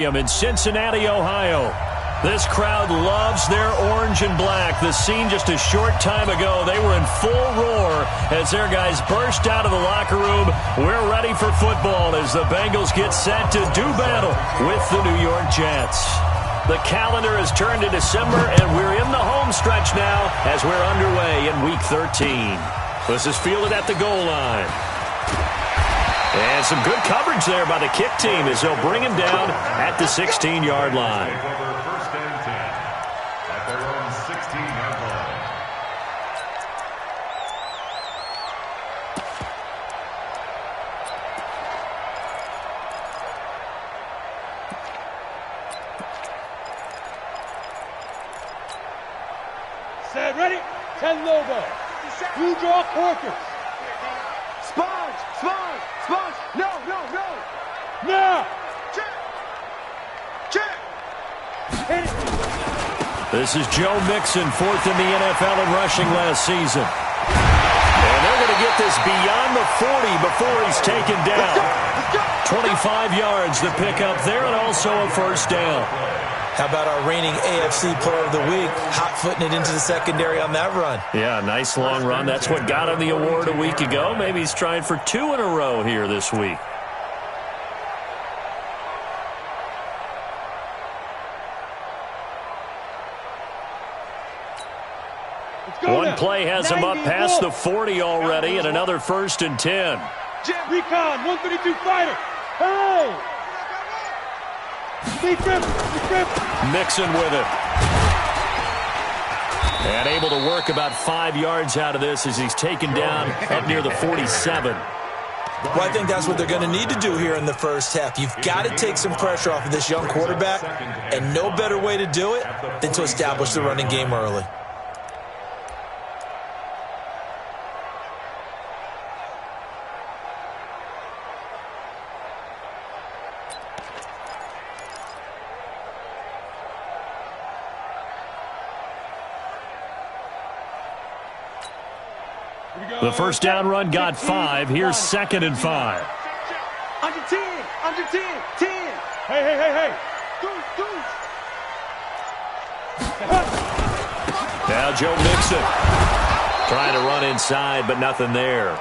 In Cincinnati, Ohio. This crowd loves their orange and black. The scene just a short time ago, they were in full roar as their guys burst out of the locker room. We're ready for football as the Bengals get set to do battle with the New York Jets. The calendar has turned to December, and we're in the home stretch now as we're underway in Week 13. This is fielded at the goal line. And some good coverage there by the kick team as they'll bring him down at the 16-yard line. First and 10 at their own 16-yard line. Set, ready? 10 logo. Blue draw Corkers. Sponge, sponge, sponge. No, no, no. Now. Check. Check. Hit it. This is Joe Mixon, fourth in the NFL in rushing last season. And they're going to get this beyond the 40 before he's taken down. 25 yards the pickup there, and also a first down. How about our reigning AFC Player of the Week, hot-footing it into the secondary on that run? Yeah, nice long run. That's what got him the award a week ago. Maybe he's trying for 2 in a row here this week. One play has him up past the 40 already, and another first and 10. Recon, 132 fighter. Hey! Mixon with it. And able to work about 5 yards out of this as he's taken down up near the 47. Well, I think that's what they're going to need to do here in the first half. You've got to take some pressure off of this young quarterback, and no better way to do it than to establish the running game early. The first down run got 5. Here's 2nd and 5. Under 10, under 10, 10. Hey, hey, hey, hey. Deuce. Now Joe Mixon trying to run inside, but nothing there.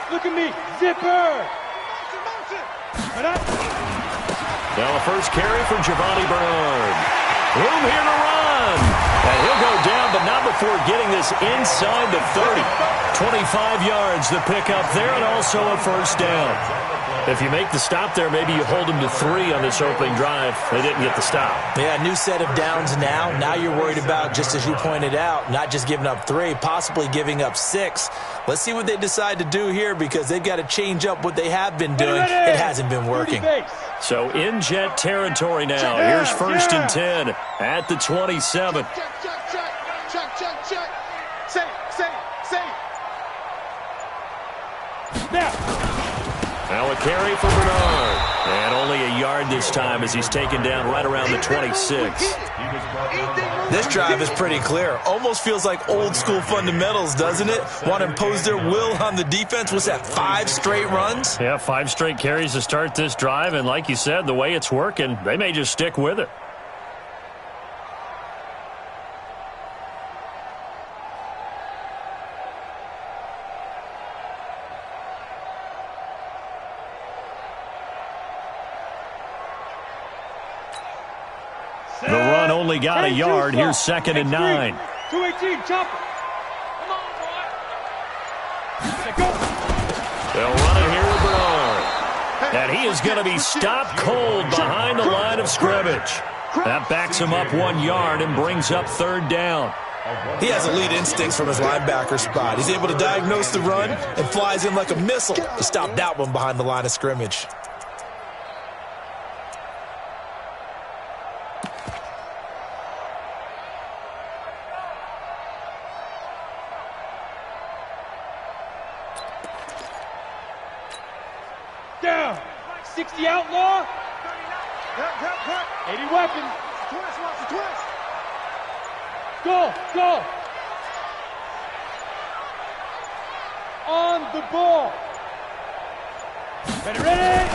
Look at me, zipper. Now the first carry for Giovanni Bernard. Room here to run. And he'll go down, but not before getting this inside the 30. 25 yards the pickup there, and also a first down. If you make the stop there, maybe you hold them to 3 on this opening drive. They didn't get the stop. Yeah, new set of downs now. Now you're worried about, just as you pointed out, not just giving up 3, possibly giving up 6. Let's see what they decide to do here, because they've got to change up what they have been doing. It hasn't been working. So in Jet territory now. Here's first and 10 at the 27. Check. Now. Now a carry for Bernard. And only a yard this time as he's taken down right around the 26. This drive is pretty clear. Almost feels like old school fundamentals, doesn't it? Want to impose their will on the defense. Was that 5 straight runs? Yeah, 5 straight carries to start this drive. And like you said, the way it's working, they may just stick with it. The run only got a yard. Here's 2nd and 9. 218, chopper. Come on, boy. Go. They'll run it here with Bernard. And he is going to be stopped cold behind the line of scrimmage. That backs him up 1 yard and brings up 3rd down. He has elite instincts from his linebacker spot. He's able to diagnose the run and flies in like a missile to stop that one behind the line of scrimmage. 60 outlaw. 80 weapons. Twist, watch the twist. Go. On the ball. Ready.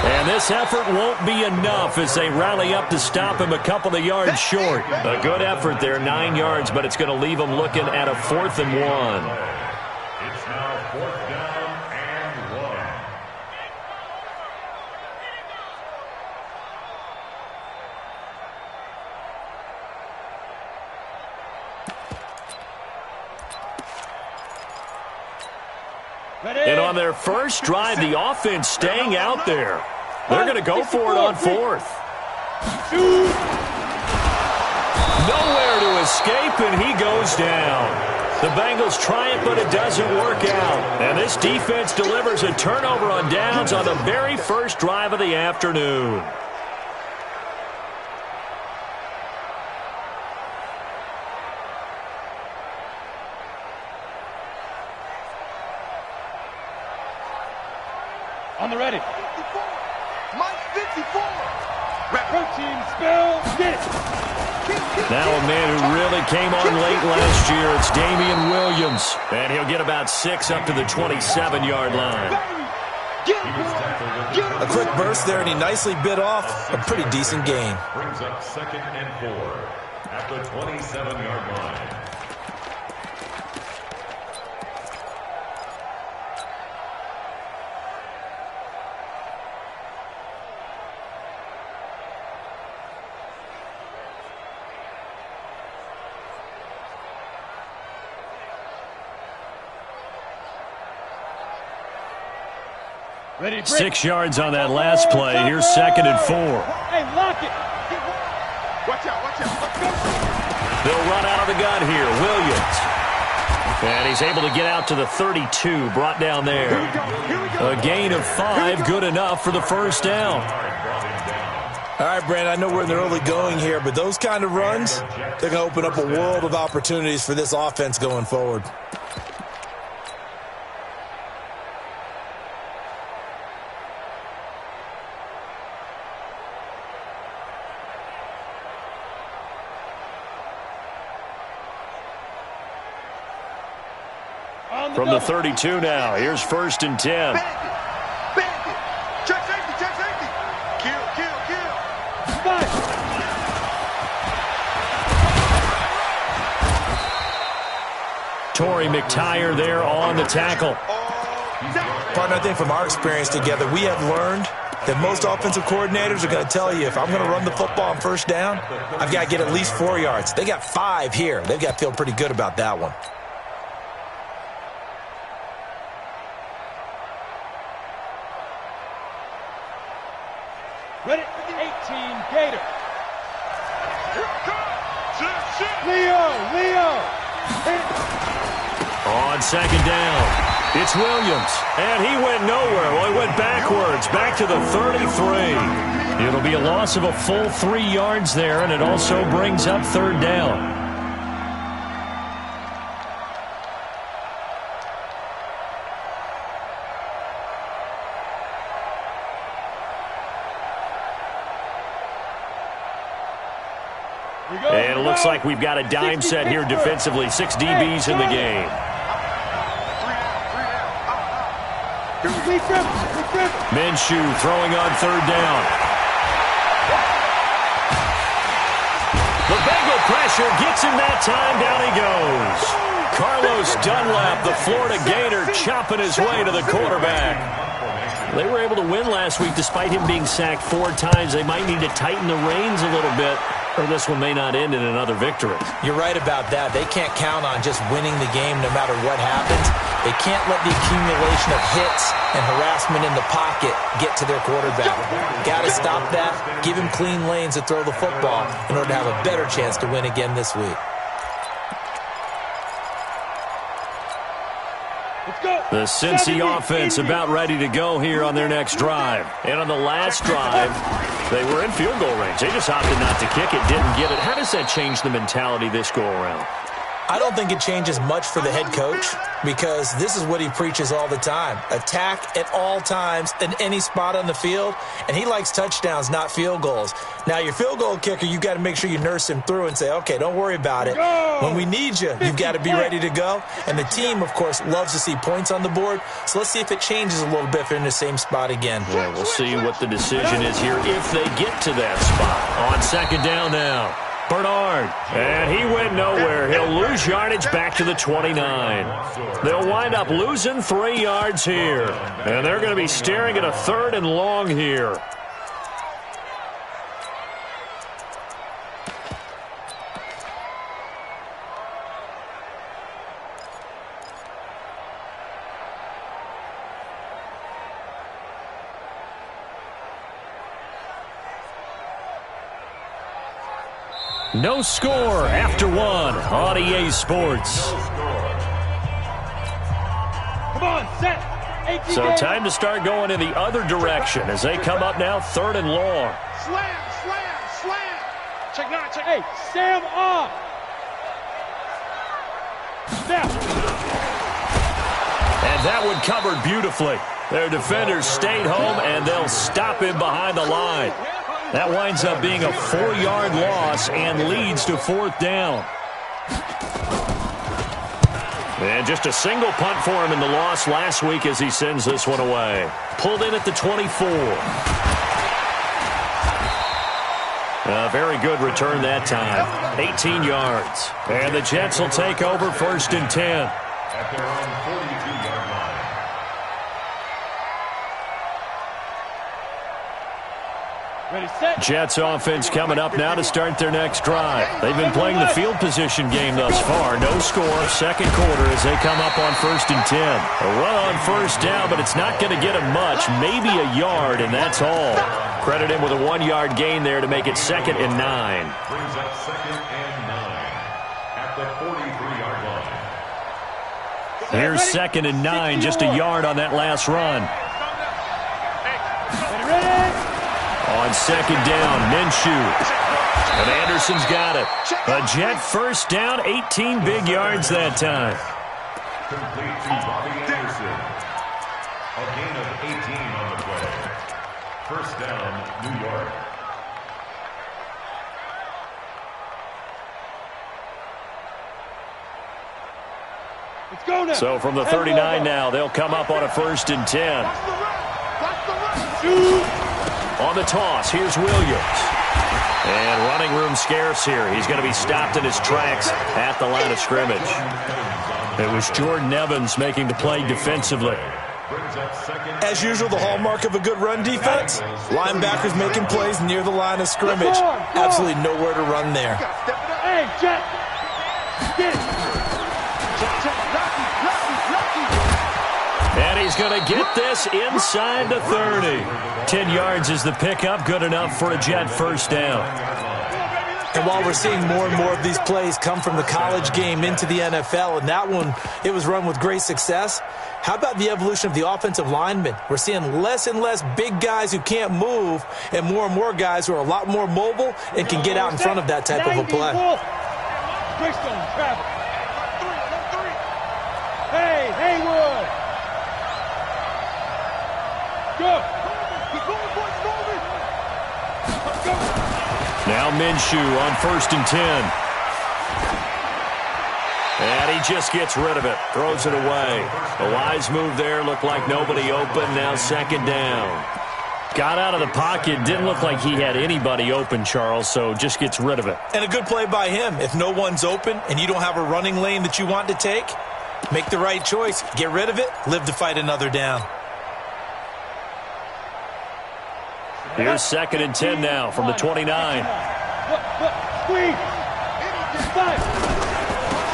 And this effort won't be enough as they rally up to stop him a couple of yards short. A good effort there, 9 yards, but it's going to leave him looking at a 4th and 1. It's now 4th down and 1. And on their first drive, the offense staying out there. They're going to go for it on 4th. Nowhere to escape, and he goes down. The Bengals try it, but it doesn't work out. And this defense delivers a turnover on downs on the very first drive of the afternoon. On the ready. Mike 54. Protein spill. Get it. Now a man who really came on late last year, it's Damian Williams. And he'll get about 6 up to the 27-yard line. A quick burst there, and he nicely bit off a pretty decent gain. Brings up 2nd and 4 at the 27-yard line. Ready, 6 yards on that last play. Here's 2nd and 4. Hey, lock it. Watch out. Let's go. They'll run out of the gun here. Williams. And he's able to get out to the 32, brought down there. A gain of 5, good enough for the first down. All right, Brandon, I know we're in the early going here, but those kind of runs, they're going to open up a world of opportunities for this offense going forward. From the 32 now, here's 1st and 10. Check safety. Kill. Torrey McTyer there on the tackle. Partner, I think from our experience together, we have learned that most offensive coordinators are going to tell you, if I'm going to run the football on first down, I've got to get at least 4 yards. They got 5 here. They've got to feel pretty good about that one. Ready, 18, Gator. Leo. On 2nd down, it's Williams. And he went nowhere. Well, he went backwards, back to the 33. It'll be a loss of a full 3 yards there, and it also brings up 3rd down. And it looks like we've got a dime set here defensively. 6 DBs in the game. Minshew throwing on 3rd down. The Bengal pressure gets him that time. Down he goes. Carlos Dunlap, the Florida Gator, chopping his way to the quarterback. They were able to win last week despite him being sacked 4 times. They might need to tighten the reins a little bit, or this one may not end in another victory. You're right about that. They can't count on just winning the game no matter what happens. They can't let the accumulation of hits and harassment in the pocket get to their quarterback. Got to stop that, give him clean lanes to throw the football in order to have a better chance to win again this week. The Cincy offense about ready to go here on their next drive. And on the last drive, they were in field goal range. They just opted not to kick it, didn't get it. How does that change the mentality this go-around? I don't think it changes much for the head coach because this is what he preaches all the time. Attack at all times in any spot on the field, and he likes touchdowns, not field goals. Now, your field goal kicker, you've got to make sure you nurse him through and say, okay, don't worry about it. When we need you, you've got to be ready to go. And the team, of course, loves to see points on the board, so let's see if it changes a little bit if they're in the same spot again. Yeah, we'll see what the decision is here if they get to that spot. On second down now. Bernard, and he went nowhere. He'll lose yardage back to the 29. They'll wind up losing 3 yards here, and they're going to be staring at a 3rd and long here. No score after 1 on EA Sports. Come on, set. So time to start going in the other direction as they come up now 3rd and long. Slam, slam, slam. Check 9, check 8. Sam off. Snap. And that one covered beautifully. Their defenders stayed home, and they'll stop him behind the line. That winds up being a 4-yard loss and leads to 4th down. And just a single punt for him in the loss last week as he sends this one away. Pulled in at the 24. A very good return that time. 18 yards. And the Jets will take over 1st and 10. At their own 42-yard line. Ready, set. Jets offense coming up now to start their next drive. They've been playing the field position game thus far. No score, 2nd quarter as they come up on 1st and 10. A run on 1st down, but it's not going to get them much. Maybe a yard, and that's all. Credit him with a 1-yard gain there to make it 2nd and 9. Brings up 2nd and 9 at the 43-yard line. Here's 2nd and 9, just a yard on that last run. Ready. On 2nd down, Minshew. And Anderson's got it. A Jet 1st down, 18 big yards that time. Complete to Robbie Anderson. A gain of 18 on the play. 1st down, New York. Let's go now. So from the 39 now, they'll come up on a 1st and 10. On the toss, here's Williams. And running room scarce here. He's going to be stopped in his tracks at the line of scrimmage. It was Jordan Evans making the play defensively. As usual, the hallmark of a good run defense, linebackers making plays near the line of scrimmage. Absolutely nowhere to run there. Hey, Jet. Get it. And he's going to get this inside the 30. 10 yards is the pickup, good enough for a Jet 1st down. And while we're seeing more and more of these plays come from the college game into the NFL, and that one, it was run with great success, how about the evolution of the offensive linemen? We're seeing less and less big guys who can't move and more guys who are a lot more mobile and can get out in front of that type of a play. Greystone, travel. Hey, Haywood. Good. Keep going, boys, moving. Let's go. Now Minshew on 1st and 10. And he just gets rid of it, throws it away. A wise move there, looked like nobody open, now 2nd down. Got out of the pocket, didn't look like he had anybody open, Charles, so just gets rid of it. And a good play by him. If no one's open and you don't have a running lane that you want to take, make the right choice. Get rid of it, live to fight another down. Here's 2nd and 10 now from the 29. Squeeze.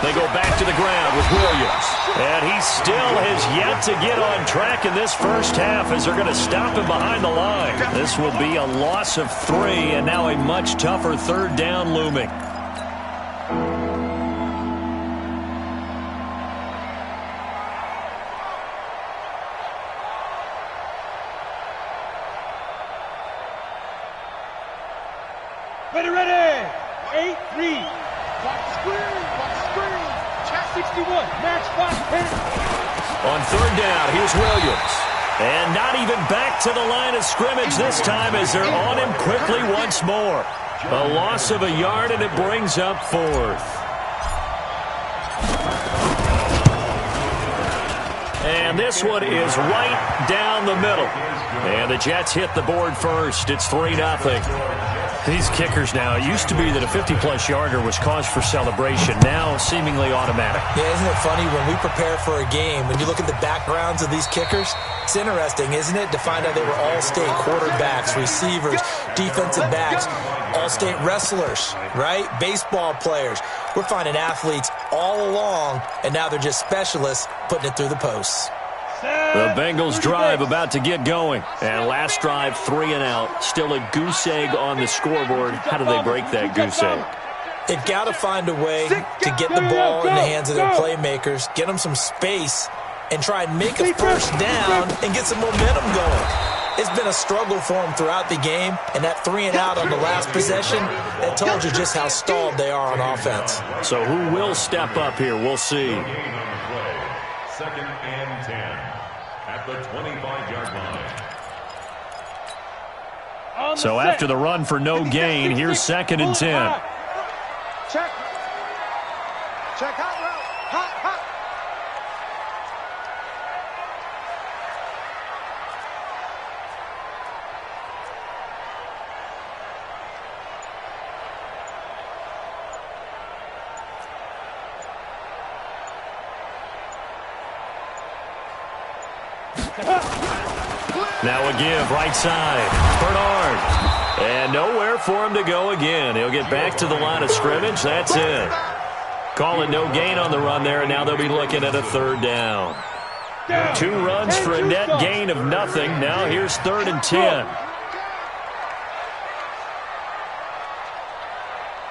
They go back to the ground with Williams. And he still has yet to get on track in this first half as they're going to stop him behind the line. This will be a loss of 3 and now a much tougher 3rd down looming. Ready. 8-3. Watch screen. 61. Match 5. On third down, here's Williams. And not even back to the line of scrimmage this time as they're on him quickly once more. A loss of a yard, and it brings up fourth. And this one is right down the middle. And the Jets hit the board first. It's 3-0. These kickers now, it used to be that a 50-plus yarder was cause for celebration. Now, seemingly automatic. Yeah, isn't it funny when we prepare for a game, when you look at the backgrounds of these kickers, it's interesting, isn't it, to find out they were all-state quarterbacks, receivers, defensive backs, all-state wrestlers, right? Baseball players. We're finding athletes all along, and now they're just specialists putting it through the posts. The Bengals drive about to get going. And last drive, 3 and out. Still a goose egg on the scoreboard. How do they break that goose egg? They've got to find a way to get the ball in the hands of their playmakers, get them some space, and try and make a first down and get some momentum going. It's been a struggle for them throughout the game, and that 3 and out on the last possession, that told you just how stalled they are on offense. So who will step up here? We'll see. Second and 10 at the 25-yard line. So after the run for no gain, here's second and 10. Check. Check hot route. Hot. Now a give, right side. Bernard. And nowhere for him to go again. He'll get back to the line of scrimmage. That's it. Call it no gain on the run there, and now they'll be looking at a third down. 2 runs for a net gain of nothing. Now here's third and 10.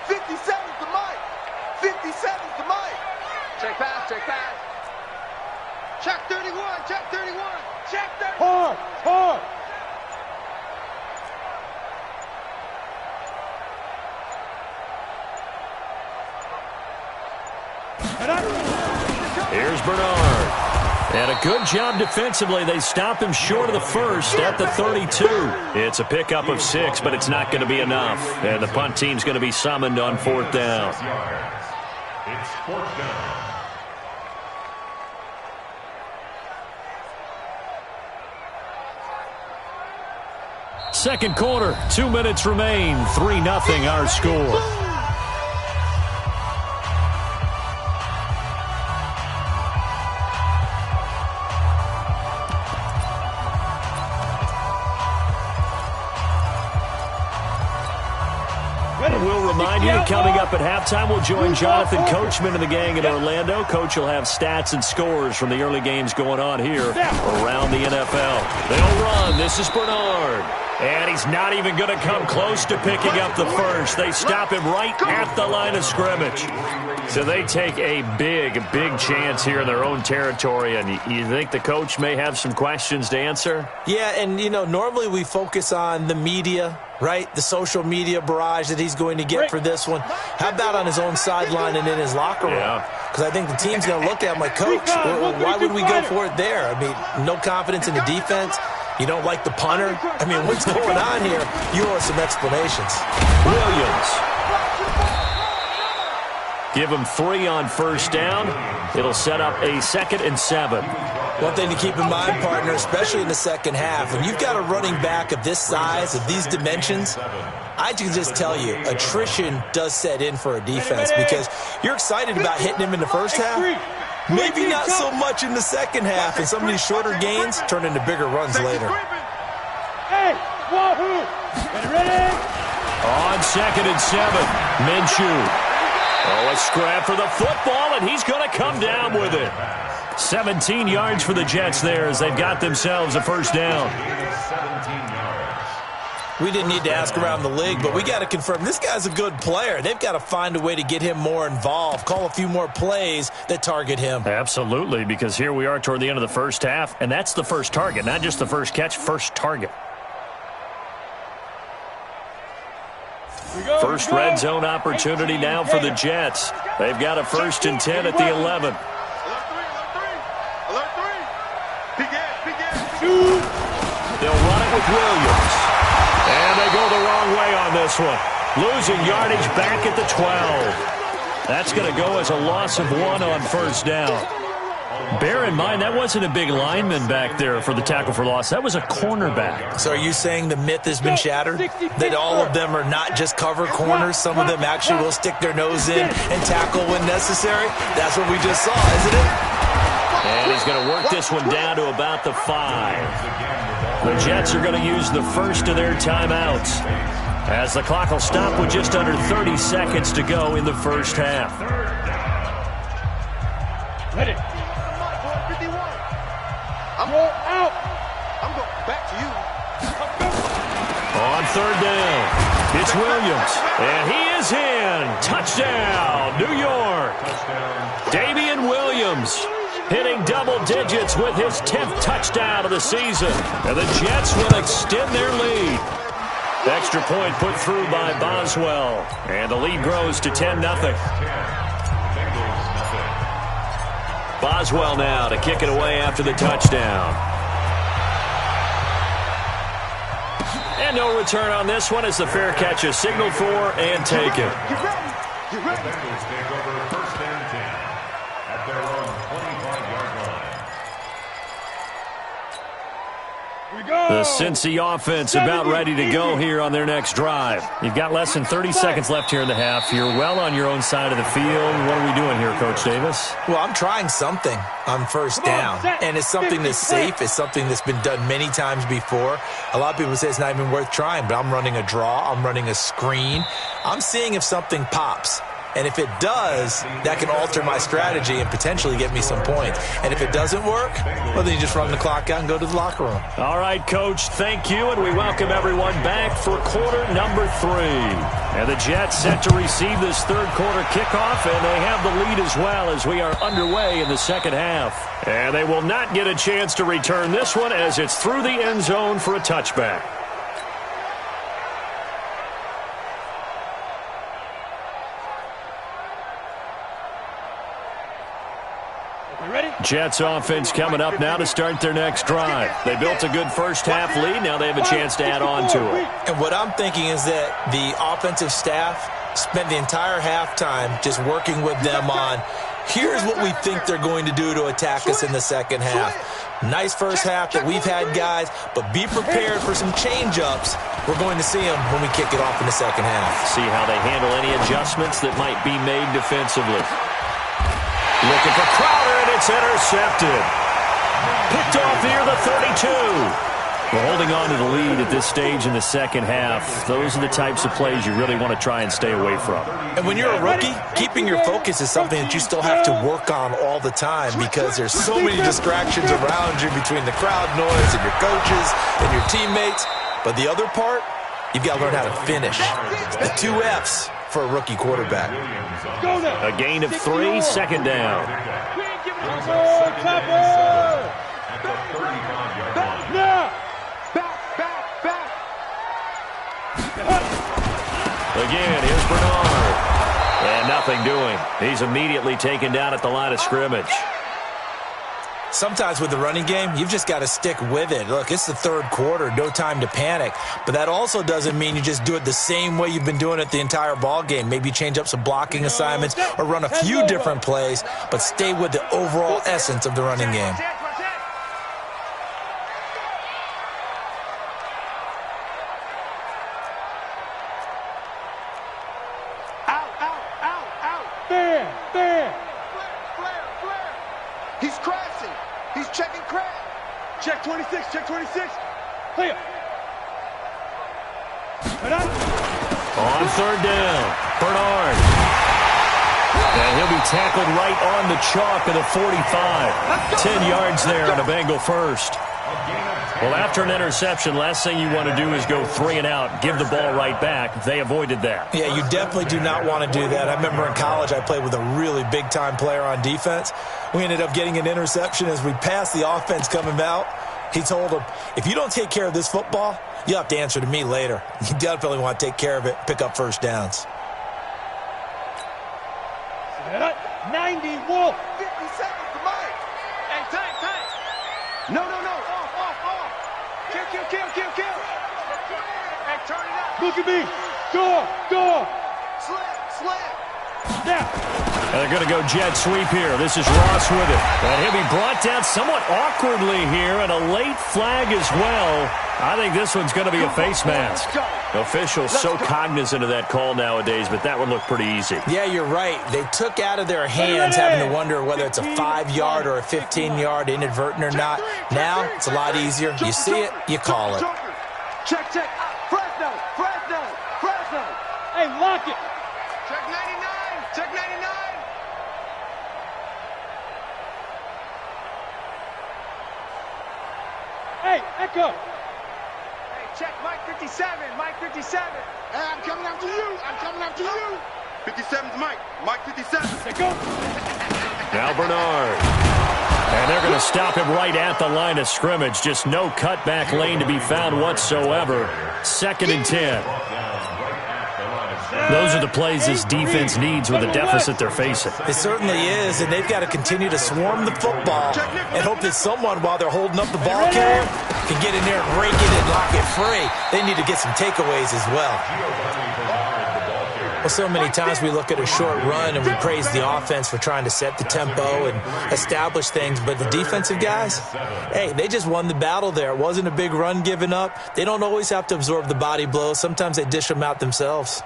57's the mic. 57's the mic. Check pass. Check 31. Check 31. Hard. Here's Bernard. And a good job defensively. They stop him short of the first at the 32. It's a pickup of 6, but it's not going to be enough. And the punt team's going to be summoned on fourth down. It's fourth down. Second quarter, 2 minutes remain. 3-0 our score. We'll remind you, coming up at halftime, we'll join Jonathan Coachman and the gang in Orlando. Coach will have stats and scores from the early games going on here around the NFL. They'll run. This is Bernard. And he's not even going to come close to picking up the first. They stop him right at the line of scrimmage. So they take a big chance here in their own territory. And you think the coach may have some questions to answer? Yeah, and, normally we focus on the media, right? The social media barrage that he's going to get for this one. How about on his own sideline and in his locker room? Because I think the team's going to look at him like, Coach, why would we go for it there? I mean, no confidence in the defense. You don't like the punter? I mean, what's going on here? You owe us some explanations. Williams. Give him 3 on first down. It'll set up a 2nd and 7. One thing to keep in mind, partner, especially in the second half, when you've got a running back of this size, of these dimensions, I can just tell you, attrition does set in for a defense because you're excited about hitting him in the first half. Maybe not so much in the second half, and some of these shorter gains turn into bigger runs later. Hey, wahoo! Ready? On 2nd and 7, Minshew. Oh, a scrap for the football, and he's going to come down with it. 17 yards for the Jets there as they've got themselves a first down. 17 yards. We didn't need to ask around the league, but we got to confirm this guy's a good player. They've got to find a way to get him more involved, call a few more plays that target him. Absolutely, because here we are toward the end of the first half, and that's the first target, not just the first catch, first target. First red zone opportunity now for the Jets. They've got a 1st and 10 at the 11. They'll run it with Williams. And they go the wrong way on this one. Losing yardage back at the 12. That's going to go as a loss of 1 on 1st down. Bear in mind, that wasn't a big lineman back there for the tackle for loss. That was a cornerback. So are you saying the myth has been shattered? That all of them are not just cover corners? Some of them actually will stick their nose in and tackle when necessary? That's what we just saw, isn't it? And he's going to work this one down to about the 5. The Jets are going to use the first of their timeouts, as the clock will stop with just under 30 seconds to go in the first half. Ready. I'm going out. I'm going back to you. On 3rd down, it's Williams, and he is in. Touchdown, New York. Damian Williams hitting double digits with his 10th touchdown of the season. And the Jets will extend their lead. Extra point put through by Boswell, and the lead grows to 10-0. Boswell now to kick it away after the touchdown. And no return on this one as the fair catch is signaled for and taken. The Bengals take over 1st and 10 at their own 25-yard line. The Cincy offense about ready to go here on their next drive. You've got less than 30 seconds left here in the half. You're well on your own side of the field. What are we doing here, Coach Davis? Well, I'm trying something on 1st down, and it's something that's safe. It's something that's been done many times before. A lot of people say it's not even worth trying, but I'm running a draw. I'm running a screen. I'm seeing if something pops. And if it does, that can alter my strategy and potentially get me some points. And if it doesn't work, well, then you just run the clock out and go to the locker room. All right, Coach, thank you, and we welcome everyone back for quarter number 3. And the Jets set to receive this 3rd quarter kickoff, and they have the lead as well as we are underway in the 2nd half. And they will not get a chance to return this one as it's through the end zone for a touchback. Jets offense coming up now to start their next drive. They built a good first half lead. Now they have a chance to add on to it. And what I'm thinking is that the offensive staff spent the entire halftime just working with them on, here's what we think they're going to do to attack us in the 2nd half. Nice first half that we've had, guys, but be prepared for some change-ups. We're going to see them when we kick it off in the 2nd half. See how they handle any adjustments that might be made defensively. Looking for Crowder, and it's intercepted. Picked off near the 32. We're holding on to the lead at this stage in the 2nd half. Those are the types of plays you really want to try and stay away from. And when you're a rookie, keeping your focus is something that you still have to work on all the time because there's so many distractions around you between the crowd noise and your coaches and your teammates. But the other part, you've got to learn how to finish. The 2 F's for a rookie quarterback. A gain of 3, 2nd down. Again, here's Bernard. And nothing doing. He's immediately taken down at the line of scrimmage. Sometimes with the running game, you've just got to stick with it. Look, it's the 3rd quarter, no time to panic. But that also doesn't mean you just do it the same way you've been doing it the entire ball game. Maybe change up some blocking assignments or run a few different plays, but stay with the overall essence of the running game. Check 26, check 26. Clear. On 3rd down, Bernard. And he'll be tackled right on the chalk of the 45. 10 yards there on a Bengal first. Well, after an interception, last thing you want to do is go 3 and out, give the ball right back. They avoided that. Yeah, you definitely do not want to do that. I remember in college I played with a really big-time player on defense. We ended up getting an interception as we passed the offense coming out. He told him, if you don't take care of this football, You have to answer to me later. You definitely want to take care of it, pick up first downs. 90, Wolf. 50 seconds to Mike. Hey, time. No. Off. Kill. Hey, turn it up. Look at me. Door. Slam. Now. And they're going to go jet sweep here. This is Ross with it. And he'll be brought down somewhat awkwardly here, and a late flag as well. I think this one's going to be a face mask. Officials so cognizant of that call nowadays, but that would look pretty easy. Yeah, you're right. They took out of their hands having to wonder whether it's a 5-yard or a 15-yard inadvertent or not. Now, it's a lot easier. You see it, you call it. Check. Fresno. Hey, lock it. Check 99. Hey, Echo. Check Mike 57. Hey, I'm coming after you. 57's Mike 57. Go. Now Bernard. And they're going to stop him right at the line of scrimmage. Just no cutback lane to be found whatsoever. 2nd and 10. Those are the plays this defense needs with the deficit they're facing. It certainly is, and they've got to continue to swarm the football and hope that someone, while they're holding up the ball carrier, can get in there and rake it and lock it free. They need to get some takeaways as well. Well, so many times we look at a short run and we praise the offense for trying to set the tempo and establish things, but the defensive guys, hey, they just won the battle there. It wasn't a big run given up. They don't always have to absorb the body blows. Sometimes they dish them out themselves.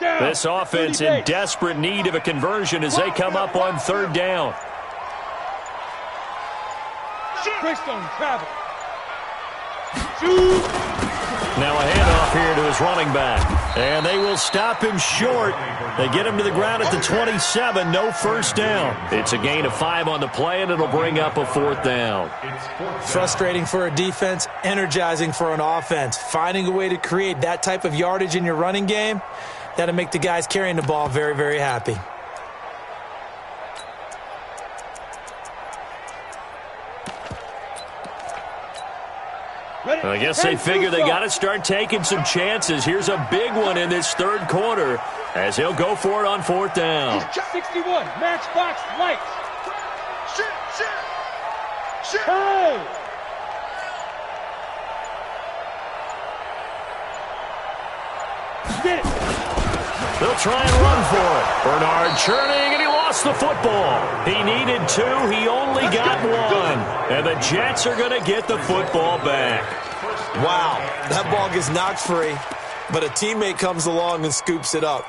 This offense in desperate need of a conversion as they come up on 3rd down. Christone travel. Now a handoff here to his running back. And they will stop him short. They get him to the ground at the 27. No first down. It's a gain of 5 on the play, and it'll bring up a 4th down. Frustrating for a defense, energizing for an offense. Finding a way to create that type of yardage in your running game, that'll make the guys carrying the ball very, very happy. I guess they figure they got to start taking some chances. Here's a big one in this 3rd quarter as he'll go for it on 4th down. 61, matchbox lights. Shit. Hey! Get it. They'll try and run for it. Bernard churning, and he lost the football. He needed 2. He only got 1. And the Jets are going to get the football back. Wow, that ball gets knocked free, but a teammate comes along and scoops it up.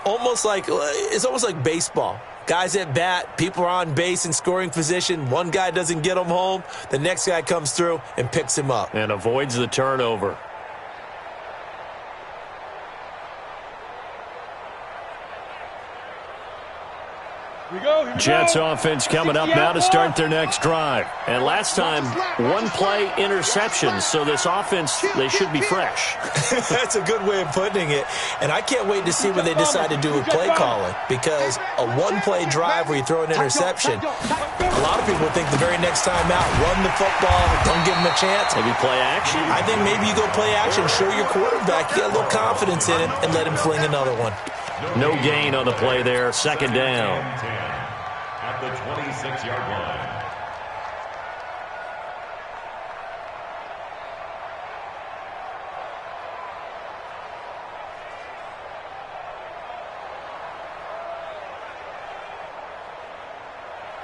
It's almost like baseball. Guys at bat, people are on base in scoring position. One guy doesn't get him home. The next guy comes through and picks him up. And avoids the turnover. Jets offense coming up now to start their next drive. And last time, 1-play interception. So this offense, they should be fresh. That's a good way of putting it. And I can't wait to see what they decide to do with play calling. Because a 1-play drive where you throw an interception, a lot of people think the very next time out, run the football, don't give them a chance. Maybe play action? I think maybe you go play action, show your quarterback, get a little confidence in him, and let him fling another one. No gain on the play there. 2nd down. At the 26-yard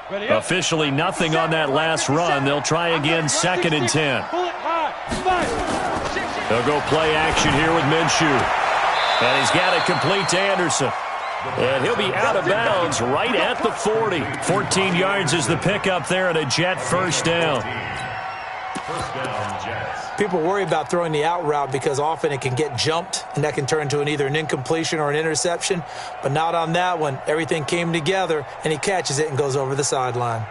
line. Officially nothing on that last run. They'll try again 2nd and 10. They'll go play action here with Minshew. And he's got it complete to Anderson. And he'll be out of bounds right at the 40. 14 yards is the pickup there and a Jet first down. First down, Jets. People worry about throwing the out route because often it can get jumped, and that can turn into either an incompletion or an interception. But not on that one. Everything came together, and he catches it and goes over the sideline.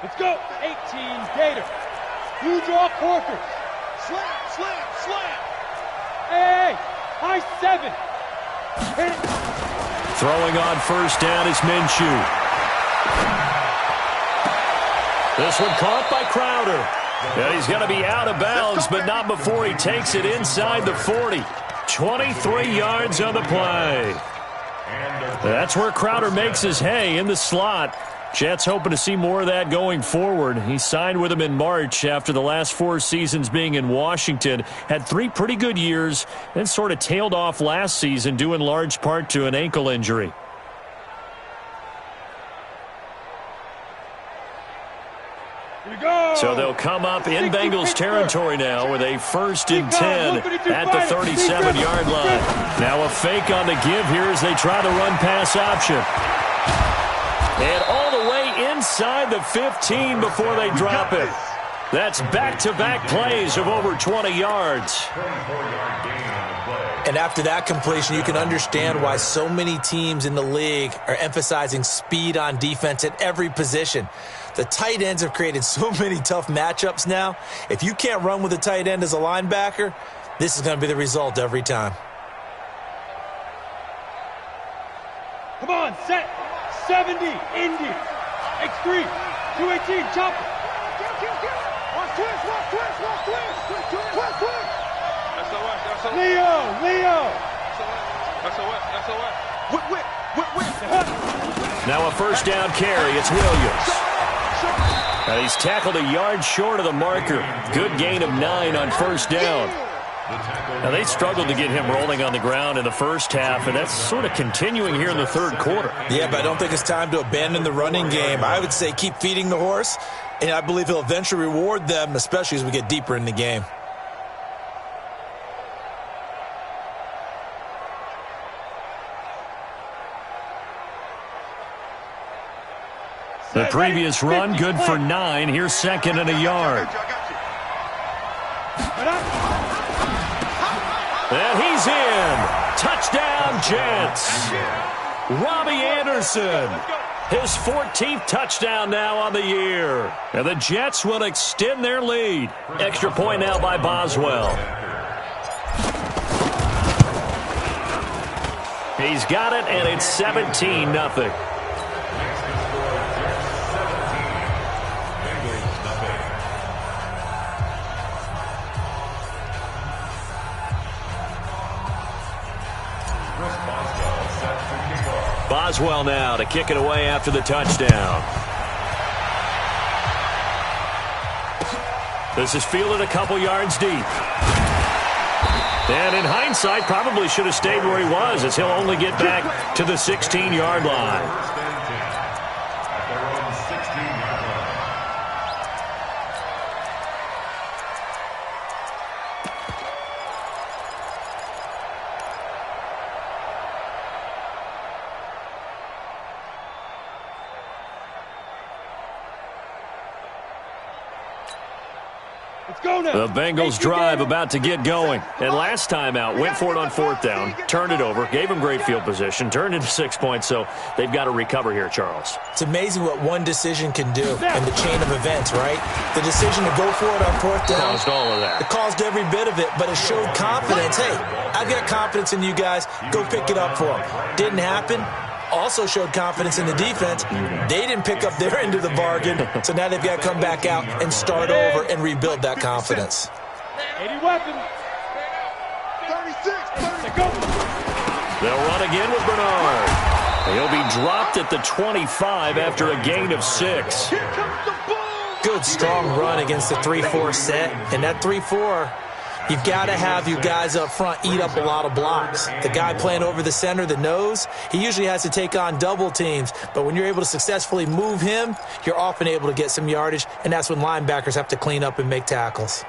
Let's go. 18 Blue draw quarters. Slam, slam, slam. Hey, high 7. Hit it. Throwing on first down is Minshew. This one caught by Crowder. And he's going to be out of bounds, but not before he takes it inside the 40. 23 yards on the play. That's where Crowder makes his hay in the slot. Jets hoping to see more of that going forward. He signed with them in March after the last 4 seasons being in Washington. Had 3 pretty good years, then sort of tailed off last season due in large part to an ankle injury. So they'll come up in Bengals territory now with a 1st and 10 at the 37-yard line. Now a fake on the give here as they try the run-pass option. And all the way inside the 15 before they drop it. That's back-to-back plays of over 20 yards. And after that completion, you can understand why so many teams in the league are emphasizing speed on defense at every position. The tight ends have created so many tough matchups now. If you can't run with a tight end as a linebacker, this is going to be the result every time. Come on, set. 70, Indy. X3, 218, chop it. Watch twist, watch twist, watch twist. Twist, twist. Leo. Whip. Now a first down carry. It's Williams. He's tackled a yard short of the marker. Good gain of 9 on first down. Now they struggled to get him rolling on the ground in the first half, and that's sort of continuing here in the third quarter. Yeah, but I don't think it's time to abandon the running game. I would say keep feeding the horse, and I believe he'll eventually reward them, especially as we get deeper in the game. The previous run, good for 9. Here's 2nd and a yard. And he's in. Touchdown, Jets. Robbie Anderson. His 14th touchdown now on the year. And the Jets will extend their lead. Extra point now by Boswell. He's got it, and it's 17-0. Boswell now to kick it away after the touchdown. This is fielded a couple yards deep. And in hindsight, probably should have stayed where he was, as he'll only get back to the 16-yard line. The Bengals drive about to get going. And last time out, went for it on 4th down, turned it over, gave them great field position, turned into 6 points, so they've got to recover here, Charles. It's amazing what one decision can do in the chain of events, right? The decision to go for it on 4th down. Caused all of that. It caused every bit of it, but it showed confidence. Hey, I've got confidence in you guys. Go pick it up for them. Didn't happen. Also showed confidence in the defense. They didn't pick up their end of the bargain, so now they've got to come back out and start over and rebuild that confidence. 80 weapons. 36. They'll run again with Bernard. He'll be dropped at the 25 after a gain of 6. Good, strong run against the 3-4 set, and that 3-4... You've got to have you guys up front eat up a lot of blocks. The guy playing over the center, the nose, he usually has to take on double teams. But when you're able to successfully move him, you're often able to get some yardage, and that's when linebackers have to clean up and make tackles.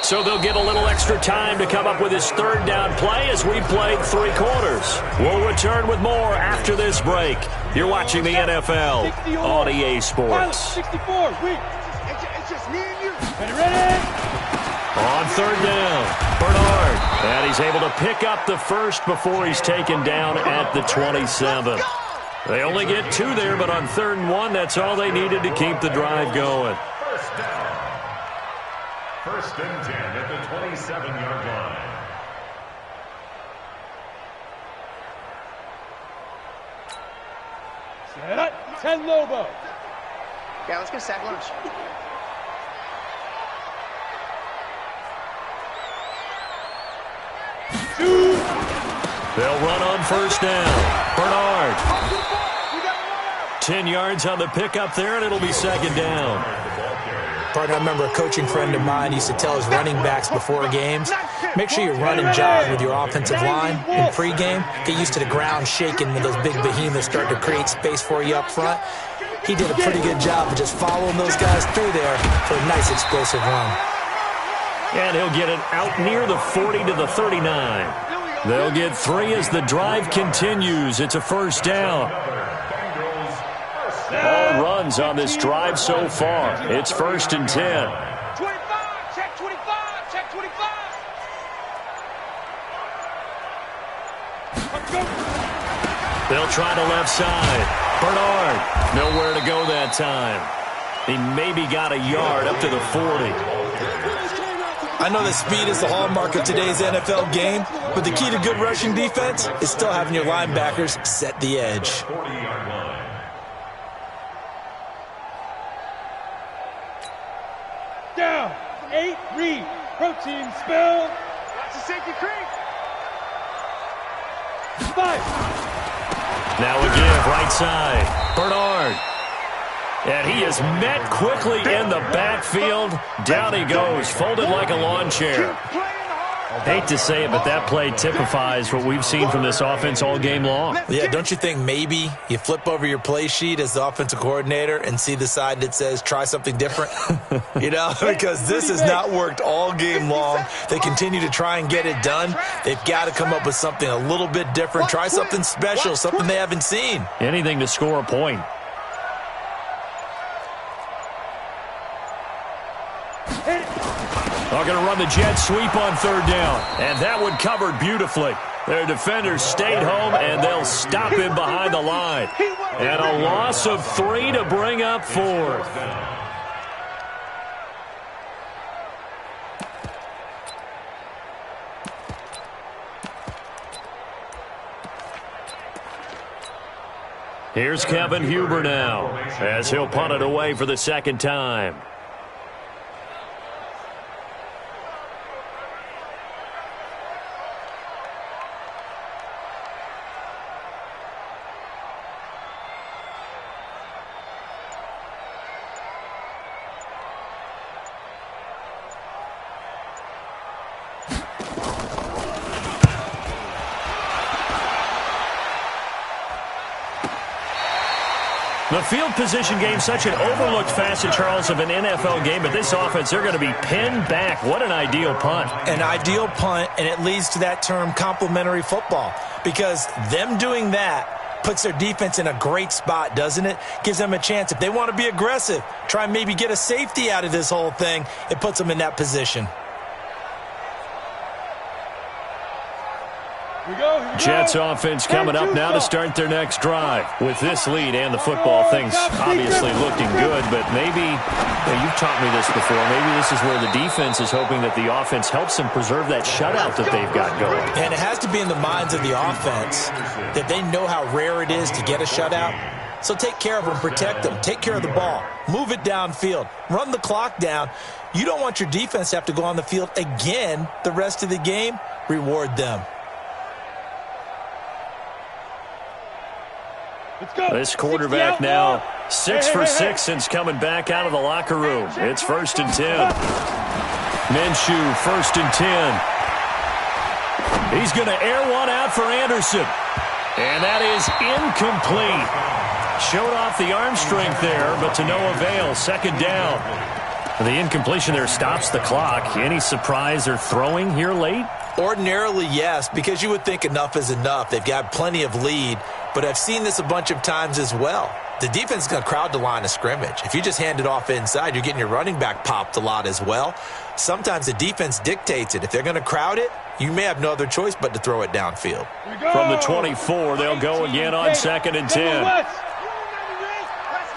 So they'll get a little extra time to come up with his 3rd down play as we played 3 quarters. We'll return with more after this break. You're watching the NFL on EA Sports. 64, weak. It's just me and you. Ready? On third down, Bernard. And he's able to pick up the first before he's taken down at the 27. They only get 2 there, but on 3rd and 1, that's all they needed to keep the drive going. First down. 1st and 10 at the 27-yard line. Set up. 10 Lobo. Yeah, let's get a sack lunch. They'll run on 1st down. Bernard. 10 yards on the pickup there, and it'll be 2nd down. Partner, I remember a coaching friend of mine used to tell his running backs before games, make sure you run and jog with your offensive line in pregame. Get used to the ground shaking when those big behemoths start to create space for you up front. He did a pretty good job of just following those guys through there for a nice explosive run. And he'll get it out near the 40 to the 39. They'll get 3 as the drive continues. It's a 1st down. All runs on this drive so far. It's 1st and 10. 25, check 25, check 25. They'll try to left side. Bernard, nowhere to go that time. He maybe got a yard up to the 40. I know that speed is the hallmark of today's NFL game, but the key to good rushing defense is still having your linebackers set the edge. 40-yard line. Down. 8 Reed. Protein spill. That's a safety creek. 5. Now a give, right side. Bernard. And he is met quickly in the backfield. Down he goes, folded like a lawn chair. Hate to say it, but that play typifies what we've seen from this offense all game long. Yeah, don't you think maybe you flip over your play sheet as the offensive coordinator and see the side that says try something different? You know, because this has not worked all game long. They continue to try and get it done. They've got to come up with something a little bit different. Try something special, something they haven't seen. Anything to score a point. They're going to run the jet sweep on 3rd down. And that one covered beautifully. Their defenders stayed home, and they'll stop him behind the line. And a loss of 3 to bring up 4th. Here's Kevin Huber now, as he'll punt it away for the 2nd time. The field position game, such an overlooked facet, Charles, of an NFL game, but this offense, they're going to be pinned back. What an ideal punt. An ideal punt, and it leads to that term complementary football, because them doing that puts their defense in a great spot, doesn't it? Gives them a chance. If they want to be aggressive, try and maybe get a safety out of this whole thing, it puts them in that position. Jets offense coming up now to start their next drive. With this lead and the football, things obviously looking good, but maybe, you've taught me this before, maybe this is where the defense is hoping that the offense helps them preserve that shutout that they've got going. And it has to be in the minds of the offense that they know how rare it is to get a shutout. So take care of them, protect them, take care of the ball, move it downfield, run the clock down. You don't want your defense to have to go on the field again the rest of the game. Reward them. This quarterback now 6 for 6 since coming back out of the locker room. It's 1st and 10. Minshew, 1st and 10. He's going to air one out for Anderson. And that is incomplete. Showed off the arm strength there, but to no avail. 2nd down. The incompletion there stops the clock. Any surprise they're throwing here late? Ordinarily, yes, because you would think enough is enough. They've got plenty of lead, but I've seen this a bunch of times as well. the defense is going to crowd the line of scrimmage. If you just hand it off inside, you're getting your running back popped a lot as well. Sometimes the defense dictates it. If they're going to crowd it, you may have no other choice but to throw it downfield. From the 24, they'll go again on 2nd and 10. Let's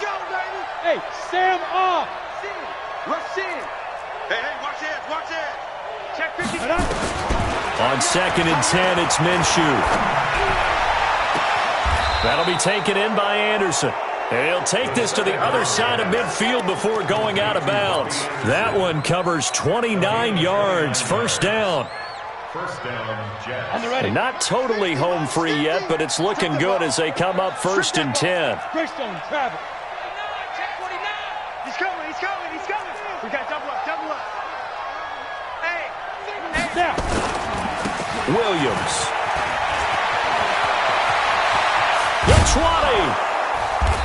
go, baby. Hey, Sam off. Rush in. Hey, watch it, watch it. Check 50. On 2nd and 10, it's Minshew. That'll be taken in by Anderson. And he'll take this to the other side of midfield before going out of bounds. That one covers 29 yards. First down. First down, Jets. On the ready. Not totally home free yet, but it's looking good as they come up 1st and 10. Greystone, travel. He's coming. We got double up. Hey. Now. Williams. The 20.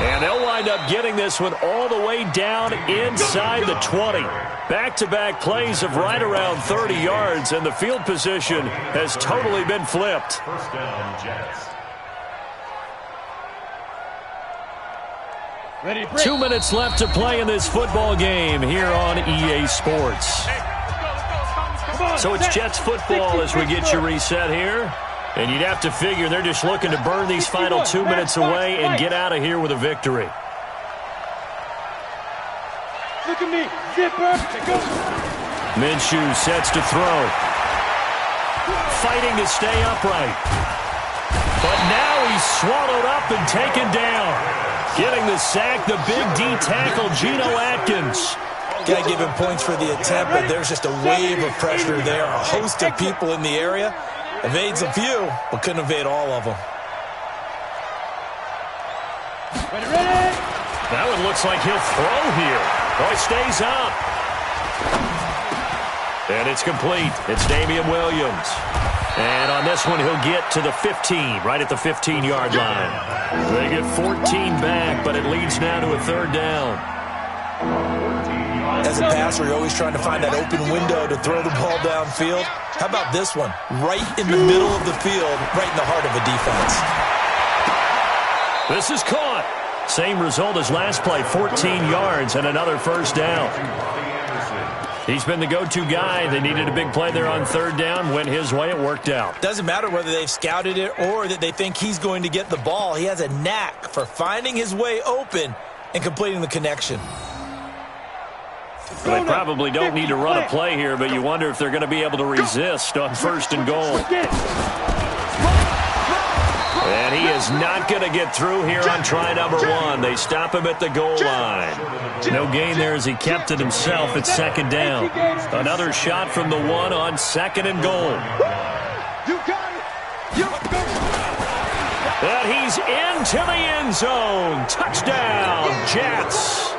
And they'll wind up getting this one all the way down inside the 20. Back-to-back plays of right around 30 yards, and the field position has totally been flipped. First down, Jets. Ready, break. 2 minutes left to play in this football game here on EA Sports. So it's Jets football as we get you reset here. And you'd have to figure they're just looking to burn these final 2 minutes away and get out of here with a victory. Look at me. Zipper. Go. Minshew sets to throw. Fighting to stay upright. But now he's swallowed up and taken down. Getting the sack, the big D tackle, Geno Atkins. Got to give him points for the attempt, but there's just a wave of pressure there. A host of people in the area. Evades a few, but couldn't evade all of them. Ready. That one looks like he'll throw here. Oh, he stays up. And it's complete. It's Damian Williams. And on this one, he'll get to the 15, right at the 15-yard line. They get 14 back, but it leads now to a 3rd down. As a passer, you're always trying to find that open window to throw the ball downfield. How about this one? Right in the middle of the field, right in the heart of a defense. This is caught. Same result as last play, 14 yards and another first down. He's been the go-to guy. They needed a big play there on 3rd down. Went his way. It worked out. Doesn't matter whether they've scouted it or that they think he's going to get the ball. He has a knack for finding his way open and completing the connection. They probably don't need to run a play here, but you wonder if they're going to be able to resist on 1st and goal. And he is not going to get through here on try number 1. They stop him at the goal line. No gain there as he kept it himself at 2nd down. Another shot from the 1 on 2nd and goal. You got it. And he's into the end zone. Touchdown, Jets.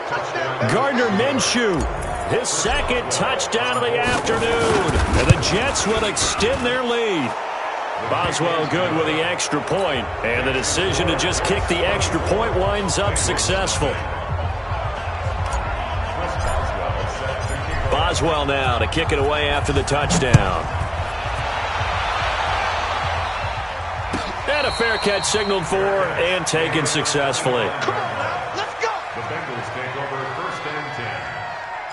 Gardner Minshew, his 2nd touchdown of the afternoon. And the Jets will extend their lead. Boswell good with the extra point, and the decision to just kick the extra point winds up successful. Boswell now to kick it away after the touchdown. And a fair catch signaled for and taken successfully. Let's go. The Bengals take over 1st and 10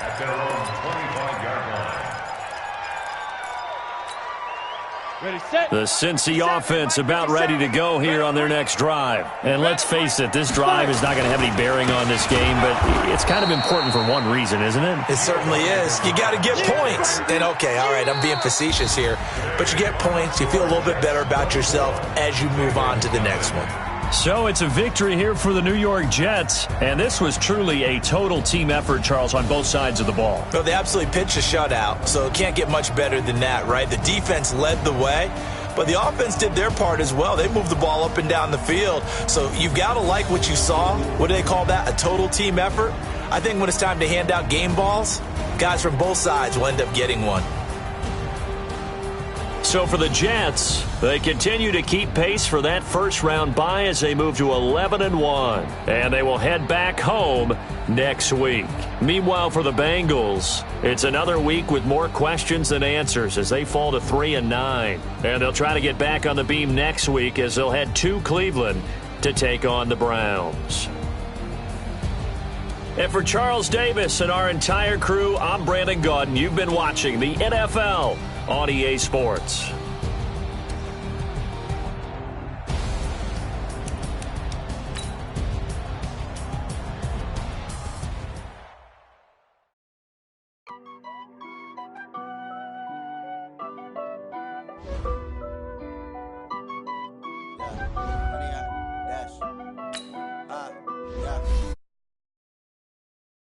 at their own 25-yard line. Ready, set. The Cincy offense about ready to go here on their next drive. And let's face it, this drive is not going to have any bearing on this game, but it's kind of important for one reason, isn't it? It certainly is. You got to get points. And, okay, all right, I'm being facetious here. But you get points, you feel a little bit better about yourself as you move on to the next one. So it's a victory here for the New York Jets, and this was truly a total team effort, Charles, on both sides of the ball. Well, they absolutely pitched a shutout, so it can't get much better than that, right? The defense led the way, but the offense did their part as well. They moved the ball up and down the field, so you've got to like what you saw. What do they call that, a total team effort? I think when it's time to hand out game balls, guys from both sides will end up getting one. So for the Jets, they continue to keep pace for that first-round bye as they move to 11-1, and they will head back home next week. Meanwhile, for the Bengals, it's another week with more questions than answers as they fall to 3-9, and they'll try to get back on the beam next week as they'll head to Cleveland to take on the Browns. And for Charles Davis and our entire crew, I'm Brandon Gaudin. You've been watching the NFL on EA Sports.